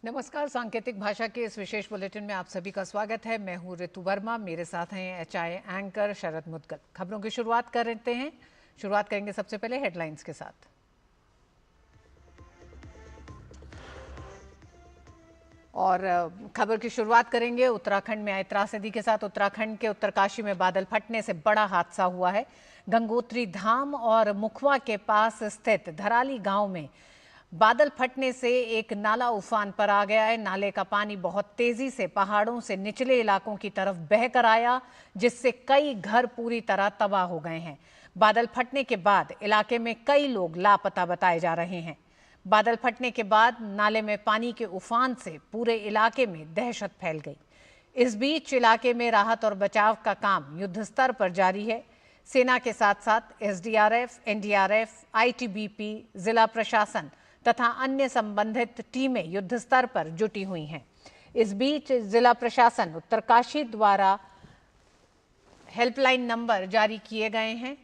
नमस्कार। सांकेतिक भाषा के इस विशेष बुलेटिन में आप सभी का स्वागत है। मैं हूं ऋतु वर्मा, मेरे साथ हैं एचआई एंकर शरद मुद्गल। खबरों की शुरुआत करेंगे सबसे पहले हेडलाइंस के साथ। और खबर की शुरुआत करेंगे उत्तराखंड में आई त्रासदी के साथ। उत्तराखंड के उत्तरकाशी में बादल फटने से बड़ा हादसा हुआ है। गंगोत्री धाम और मुखवा के पास स्थित धराली गांव में बादल फटने से एक नाला उफान पर आ गया है। नाले का पानी बहुत तेजी से पहाड़ों से निचले इलाकों की तरफ बहकर आया, जिससे कई घर पूरी तरह तबाह हो गए हैं। बादल फटने के बाद इलाके में कई लोग लापता बताए जा रहे हैं। बादल फटने के बाद नाले में पानी के उफान से पूरे इलाके में दहशत फैल गई। इस बीच इलाके में राहत और बचाव का काम युद्ध स्तर पर जारी है। सेना के साथ साथ एसडीआरएफ, एनडीआरएफ, आईटीबीपी, जिला प्रशासन तथा अन्य संबंधित टीमें युद्ध स्तर पर जुटी हुई हैं। इस बीच जिला प्रशासन उत्तरकाशी द्वारा हेल्पलाइन नंबर जारी किए गए हैं।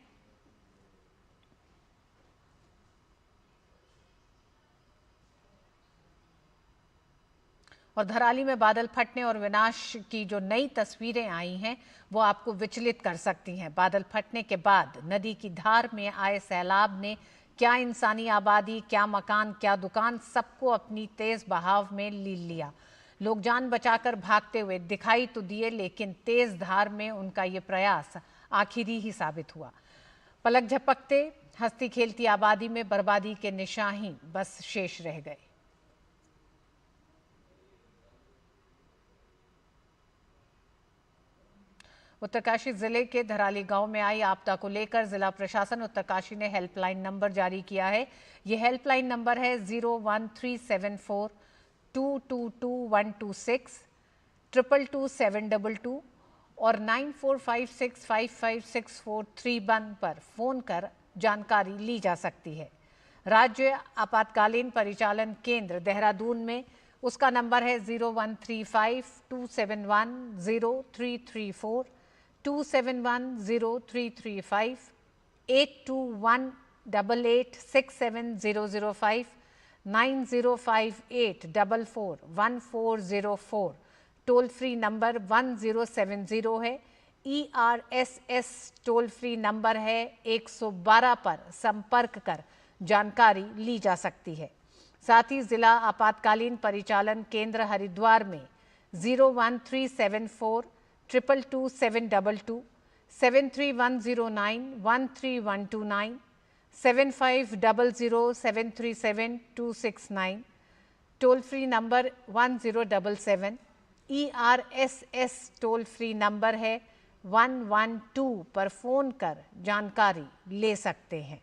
और धराली में बादल फटने और विनाश की जो नई तस्वीरें आई हैं वो आपको विचलित कर सकती हैं। बादल फटने के बाद नदी की धार में आए सैलाब ने क्या इंसानी आबादी, क्या मकान, क्या दुकान, सबको अपनी तेज बहाव में ली लिया। लोग जान बचाकर भागते हुए दिखाई तो दिए, लेकिन तेज धार में उनका ये प्रयास आखिरी ही साबित हुआ। पलक झपकते हंसती खेलती आबादी में बर्बादी के निशान ही बस शेष रह गए। उत्तरकाशी जिले के धराली गांव में आई आपदा को लेकर जिला प्रशासन उत्तरकाशी ने हेल्पलाइन नंबर जारी किया है। यह हेल्पलाइन नंबर है 01374 222126 222 और 9456556431 पर फोन कर जानकारी ली जा सकती है। राज्य आपातकालीन परिचालन केंद्र देहरादून में उसका नंबर है 013527103334 27103335 8218867005 9058441404 टोल फ्री नंबर 1070 है। ERSS टोल फ्री नंबर है 112 पर संपर्क कर जानकारी ली जा सकती है। साथ ही जिला आपातकालीन परिचालन केंद्र हरिद्वार में 01374 222722 73109 13129 7500737269 toll free number 1077। ERSS toll free number है 112 पर फोन कर जानकारी ले सकते हैं।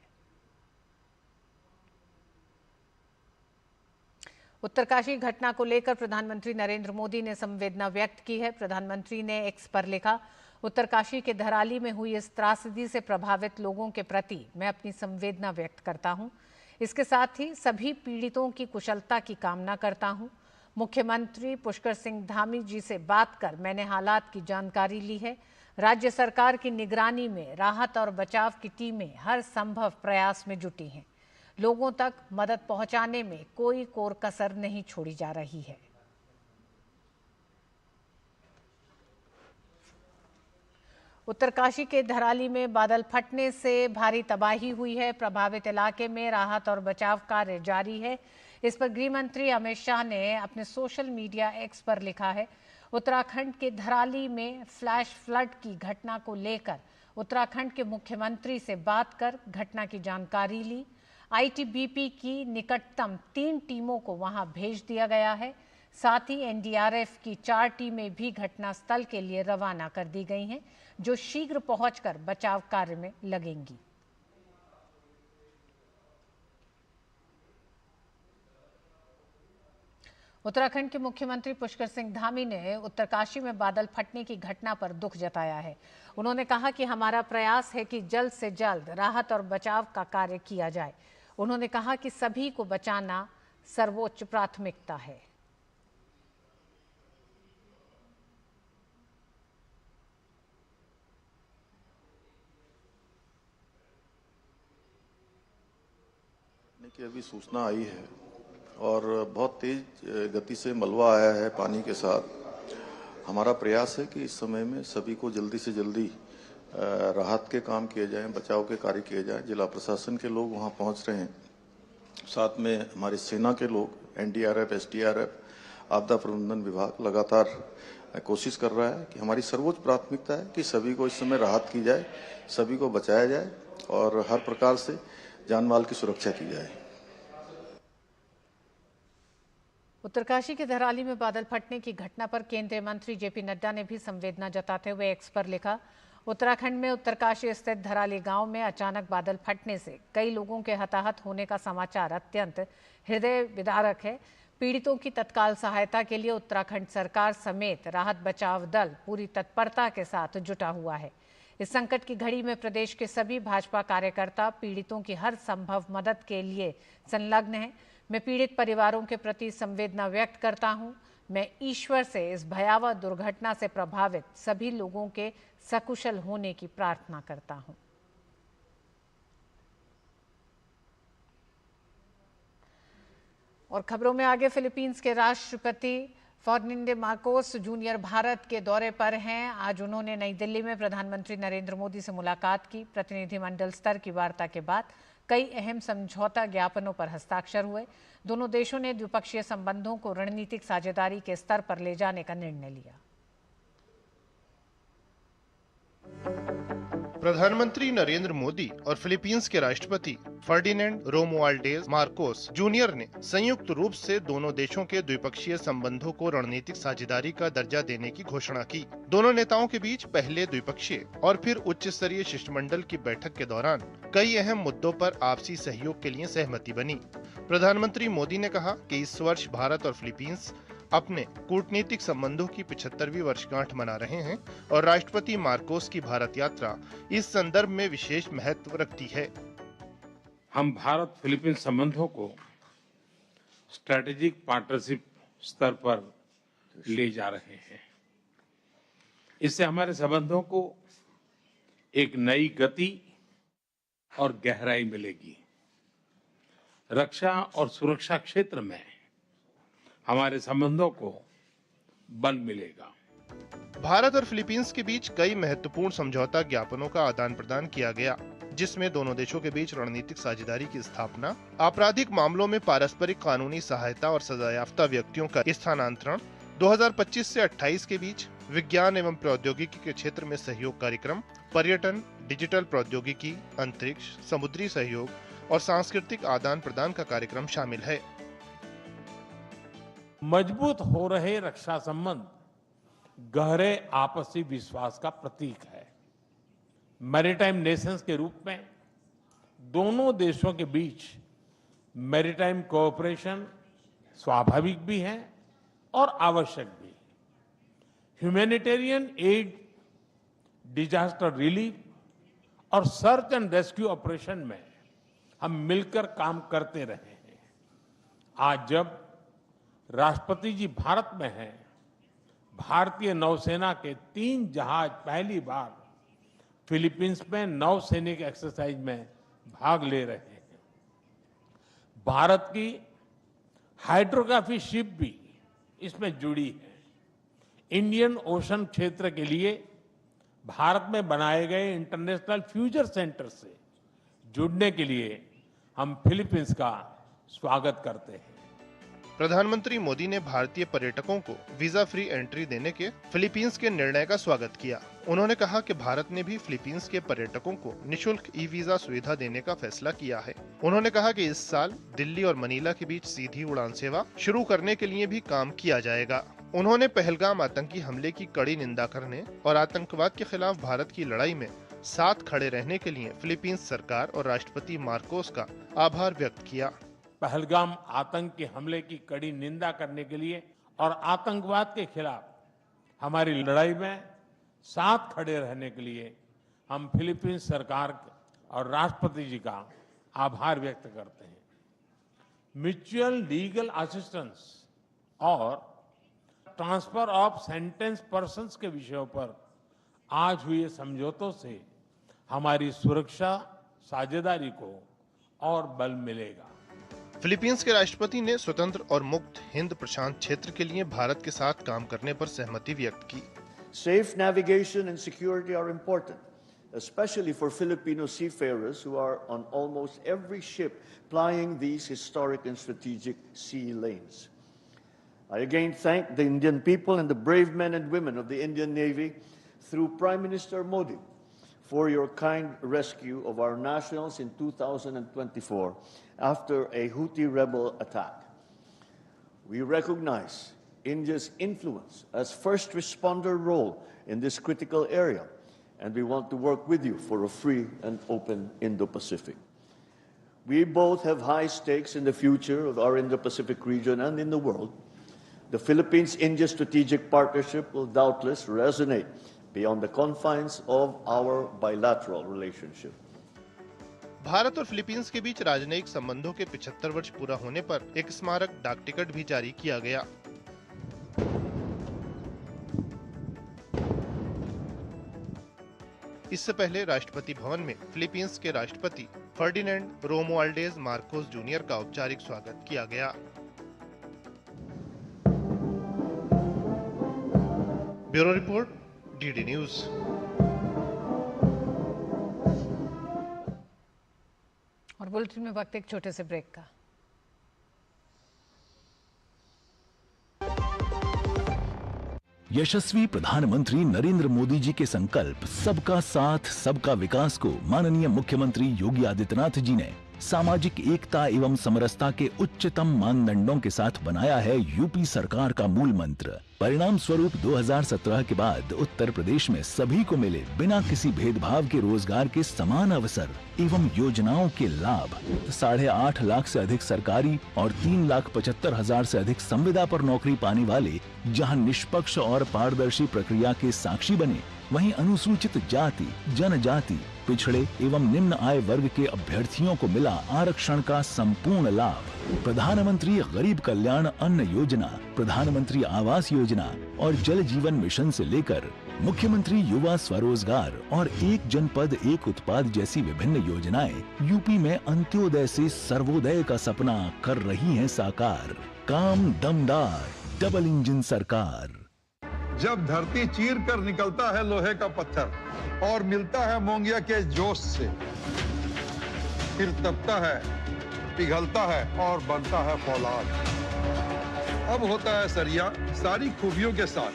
उत्तरकाशी घटना को लेकर प्रधानमंत्री नरेंद्र मोदी ने संवेदना व्यक्त की है। प्रधानमंत्री ने एक्स पर लिखा, उत्तरकाशी के धराली में हुई इस त्रासदी से प्रभावित लोगों के प्रति मैं अपनी संवेदना व्यक्त करता हूं। इसके साथ ही सभी पीड़ितों की कुशलता की कामना करता हूं। मुख्यमंत्री पुष्कर सिंह धामी जी से बात कर मैंने हालात की जानकारी ली है। राज्य सरकार की निगरानी में राहत और बचाव की टीमें हर संभव प्रयास में जुटी हैं। लोगों तक मदद पहुंचाने में कोई कोर कसर नहीं छोड़ी जा रही है। उत्तरकाशी के धराली में बादल फटने से भारी तबाही हुई है। प्रभावित इलाके में राहत और बचाव कार्य जारी है। इस पर गृह मंत्री अमित शाह ने अपने सोशल मीडिया एक्स पर लिखा है, उत्तराखंड के धराली में फ्लैश फ्लड की घटना को लेकर उत्तराखंड के मुख्यमंत्री से बात कर घटना की जानकारी ली। आईटीबीपी की निकटतम 3 टीमों को वहां भेज दिया गया है। साथ ही एनडीआरएफ की 4 टीमें भी घटनास्थल के लिए रवाना कर दी गई हैं, जो शीघ्र पहुंचकर बचाव कार्य में लगेंगी। उत्तराखंड के मुख्यमंत्री पुष्कर सिंह धामी ने उत्तरकाशी में बादल फटने की घटना पर दुख जताया है। उन्होंने कहा कि हमारा प्रयास है कि जल्द से जल्द राहत और बचाव का कार्य किया जाए। उन्होंने कहा कि सभी को बचाना सर्वोच्च प्राथमिकता है। कि अभी सूचना आई है और बहुत तेज गति से मलबा आया है पानी के साथ। हमारा प्रयास है कि इस समय में सभी को जल्दी से जल्दी राहत के काम किए जाएं, बचाव के कार्य किए जाएं। जिला प्रशासन के लोग वहां पहुंच रहे हैं, साथ में हमारी सेना के लोग, एनडीआरएफ, एसडीआरएफ, आपदा प्रबंधन विभाग लगातार कोशिश कर रहा है कि हमारी सर्वोच्च प्राथमिकता है कि सभी को इस समय राहत की जाए, सभी को बचाया जाए और हर प्रकार से जान माल की सुरक्षा की जाए। उत्तरकाशी के धराली में बादल फटने की घटना पर केंद्रीय मंत्री जेपी नड्डा ने भी संवेदना जताते हुए एक्स पर लिखा, उत्तराखंड में उत्तरकाशी स्थित धराली गांव में अचानक बादल फटने से कई लोगों के हताहत होने का समाचार अत्यंत हृदय विदारक है। पीड़ितों की तत्काल सहायता के लिए उत्तराखंड सरकार समेत राहत बचाव दल पूरी तत्परता के साथ जुटा हुआ है। इस संकट की घड़ी में प्रदेश के सभी भाजपा कार्यकर्ता पीड़ितों की हर संभव मदद के लिए संलग्न हैं। मैं पीड़ित परिवारों के प्रति संवेदना व्यक्त करता हूं। मैं ईश्वर से इस भयावह दुर्घटना से प्रभावित सभी लोगों के सकुशल होने की प्रार्थना करता हूं। और खबरों में आगे, फिलीपींस के राष्ट्रपति फर्डिनेंड मार्कोस जूनियर भारत के दौरे पर हैं। आज उन्होंने नई दिल्ली में प्रधानमंत्री नरेंद्र मोदी से मुलाकात की। प्रतिनिधिमंडल स्तर की वार्ता के बाद कई अहम समझौता ज्ञापनों पर हस्ताक्षर हुए। दोनों देशों ने द्विपक्षीय संबंधों को रणनीतिक साझेदारी के स्तर पर ले जाने का निर्णय लिया। प्रधानमंत्री नरेंद्र मोदी और फिलीपींस के राष्ट्रपति फर्डिनेंड रोमुआल्डेज मार्कोस जूनियर ने संयुक्त रूप से दोनों देशों के द्विपक्षीय संबंधों को रणनीतिक साझेदारी का दर्जा देने की घोषणा की। दोनों नेताओं के बीच पहले द्विपक्षीय और फिर उच्च स्तरीय शिष्टमंडल की बैठक के दौरान कई अहम मुद्दों पर आपसी सहयोग के लिए सहमति बनी। प्रधानमंत्री मोदी ने कहा कि इस वर्ष भारत और फिलीपींस अपने कूटनीतिक संबंधों की 75वीं वर्षगांठ मना रहे हैं और राष्ट्रपति मार्कोस की भारत यात्रा इस संदर्भ में विशेष महत्व रखती है। हम भारत फिलीपींस संबंधों को स्ट्रेटेजिक पार्टनरशिप स्तर पर ले जा रहे हैं। इससे हमारे संबंधों को एक नई गति और गहराई मिलेगी। रक्षा और सुरक्षा क्षेत्र में हमारे संबंधों को बल मिलेगा। भारत और फिलीपींस के बीच कई महत्वपूर्ण समझौता ज्ञापनों का आदान प्रदान किया गया, जिसमें दोनों देशों के बीच रणनीतिक साझेदारी की स्थापना, आपराधिक मामलों में पारस्परिक कानूनी सहायता और सजायाफ्ता व्यक्तियों का स्थानांतरण, 2025 से 28 के बीच विज्ञान एवं प्रौद्योगिकी के क्षेत्र में सहयोग कार्यक्रम, पर्यटन, डिजिटल प्रौद्योगिकी, अंतरिक्ष, समुद्री सहयोग और सांस्कृतिक आदान प्रदान का कार्यक्रम शामिल है। मजबूत हो रहे रक्षा संबंध गहरे आपसी विश्वास का प्रतीक है। मैरीटाइम नेशंस के रूप में दोनों देशों के बीच मैरीटाइम कोऑपरेशन स्वाभाविक भी है और आवश्यक भी। ह्यूमैनिटेरियन एड, डिजास्टर रिलीफ और सर्च एंड रेस्क्यू ऑपरेशन में हम मिलकर काम करते रहे हैं। आज जब राष्ट्रपति जी भारत में हैं, भारतीय नौसेना के 3 जहाज पहली बार फिलीपींस में नौसैनिक एक्सरसाइज में भाग ले रहे हैं। भारत की हाइड्रोग्राफी शिप भी इसमें जुड़ी है। इंडियन ओशन क्षेत्र के लिए भारत में बनाए गए इंटरनेशनल फ्यूचर सेंटर से जुड़ने के लिए हम फिलीपींस का स्वागत करते हैं। प्रधानमंत्री मोदी ने भारतीय पर्यटकों को वीजा फ्री एंट्री देने के फिलीपींस के निर्णय का स्वागत किया। उन्होंने कहा कि भारत ने भी फिलीपींस के पर्यटकों को निशुल्क ई वीजा सुविधा देने का फैसला किया है। उन्होंने कहा कि इस साल दिल्ली और मनीला के बीच सीधी उड़ान सेवा शुरू करने के लिए भी काम किया जाएगा। उन्होंने पहलगाम आतंकी हमले की कड़ी निंदा करने और आतंकवाद के खिलाफ भारत की लड़ाई में साथ खड़े रहने के लिए फिलीपींस सरकार और राष्ट्रपति मार्कोस का आभार व्यक्त किया। पहलगाम आतंक के हमले की कड़ी निंदा करने के लिए और आतंकवाद के खिलाफ हमारी लड़ाई में साथ खड़े रहने के लिए हम फिलीपींस सरकार और राष्ट्रपति जी का आभार व्यक्त करते हैं। म्यूचुअल लीगल असिस्टेंस और ट्रांसफर ऑफ सेंटेंस पर्सन्स के विषयों पर आज हुए समझौतों से हमारी सुरक्षा साझेदारी को और बल मिलेगा। फिलीपींस के राष्ट्रपति ने स्वतंत्र और मुक्त हिंद प्रशांत क्षेत्र के लिए भारत के साथ काम करने पर सहमति व्यक्त की। Safe navigation and security are important, especially for Filipino seafarers who are on almost every ship plying these historic and strategic sea lanes. I again thank the Indian people and the brave men and women of the Indian Navy through Prime Minister Modi for your kind rescue of our nationals in 2024 after a Houthi rebel attack. We recognize India's influence as first responder role in this critical area, and we want to work with you for a free and open Indo-Pacific. We both have high stakes in the future of our Indo-Pacific region and in the world. The Philippines-India strategic partnership will doubtless resonate beyond the confines of our bilateral relationship. Bharat और Philippines के बीच राजनयिक संबंधों के 75 वर्ष पूरा होने पर एक स्मारक डाक टिकट भी जारी किया गया। इससे पहले राष्ट्रपति भवन में फिलीपींस के राष्ट्रपति फर्डिनेंड रोमुआल्डेज मार्कोस जूनियर का औपचारिक स्वागत किया गया। Bureau report, DD news. और बुलेटिन में वक्त एक छोटे से ब्रेक का। यशस्वी प्रधानमंत्री नरेंद्र मोदी जी के संकल्प सबका साथ सबका विकास को माननीय मुख्यमंत्री योगी आदित्यनाथ जी ने सामाजिक एकता एवं समरसता के उच्चतम मानदंडों के साथ बनाया है यूपी सरकार का मूल मंत्र। परिणाम स्वरूप 2017 के बाद उत्तर प्रदेश में सभी को मिले बिना किसी भेदभाव के रोजगार के समान अवसर एवं योजनाओं के लाभ। 8.5 लाख से अधिक सरकारी और 3,75,000 से अधिक संविदा पर नौकरी पाने वाले जहां निष्पक्ष और पारदर्शी प्रक्रिया के साक्षी बने, वहीं अनुसूचित जाति, जनजाति, पिछड़े एवं निम्न आय वर्ग के अभ्यर्थियों को मिला आरक्षण का संपूर्ण लाभ। प्रधानमंत्री गरीब कल्याण अन्न योजना, प्रधानमंत्री आवास योजना और जल जीवन मिशन से लेकर मुख्यमंत्री युवा स्वरोजगार और एक जनपद एक उत्पाद जैसी विभिन्न योजनाएं यूपी में अंत्योदय से सर्वोदय का सपना कर रही हैं साकार। काम दमदार, डबल इंजन सरकार। जब धरती चीर कर निकलता है लोहे का पत्थर और मिलता है मोंगिया के जोश से, फिर तपता है, पिघलता है और बनता है फौलाद। अब होता है सरिया सारी खूबियों के साथ।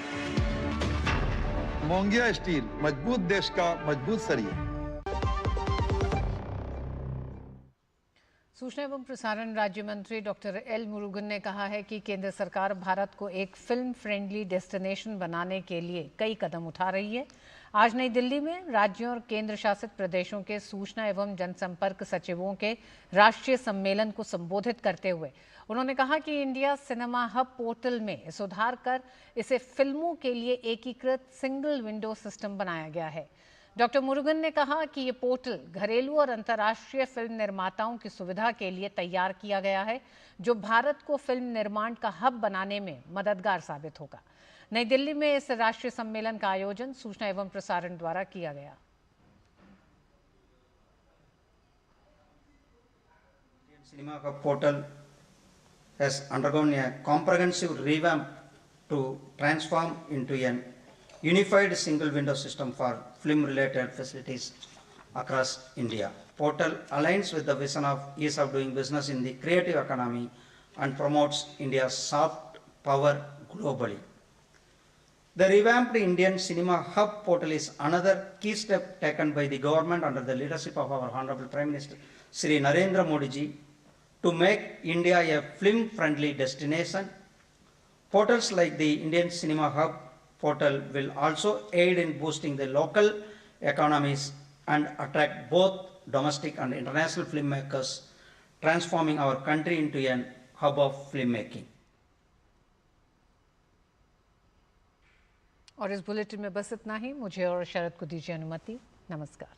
मोंगिया स्टील, मजबूत देश का मजबूत सरिया। सूचना एवं प्रसारण राज्य मंत्री डॉक्टर एल मुरुगन ने कहा है कि केंद्र सरकार भारत को एक फिल्म फ्रेंडली डेस्टिनेशन बनाने के लिए कई कदम उठा रही है। आज नई दिल्ली में राज्यों और केंद्र शासित प्रदेशों के सूचना एवं जनसंपर्क सचिवों के राष्ट्रीय सम्मेलन को संबोधित करते हुए उन्होंने कहा कि इंडिया सिनेमा हब पोर्टल में सुधार कर इसे फिल्मों के लिए एकीकृत सिंगल विंडो सिस्टम बनाया गया है। डॉक्टर मुरुगन ने कहा कि ये पोर्टल घरेलू और अंतर्राष्ट्रीय फिल्म निर्माताओं की सुविधा के लिए तैयार किया गया है, जो भारत को फिल्म निर्माण का हब बनाने में मददगार साबित होगा। नई दिल्ली में इस राष्ट्रीय सम्मेलन का आयोजन सूचना एवं प्रसारण द्वारा किया गया। Cinema Hub portal has undergone a comprehensive revamp to transform into an unified single window system for film related facilities across India. Portal aligns with the vision of ease of doing business in the creative economy and promotes India's soft power globally. The revamped Indian Cinema Hub portal is another key step taken by the government under the leadership of our Honorable Prime Minister Shri Narendra Modi ji to make India a film-friendly destination. Portals like the Indian Cinema Hub portal will also aid in boosting the local economies and attract both domestic and international filmmakers, transforming our country into a hub of filmmaking. और इस bulletin में बस इतना ही। मुझे और शरद को दीजिए अनुमति। नमस्कार।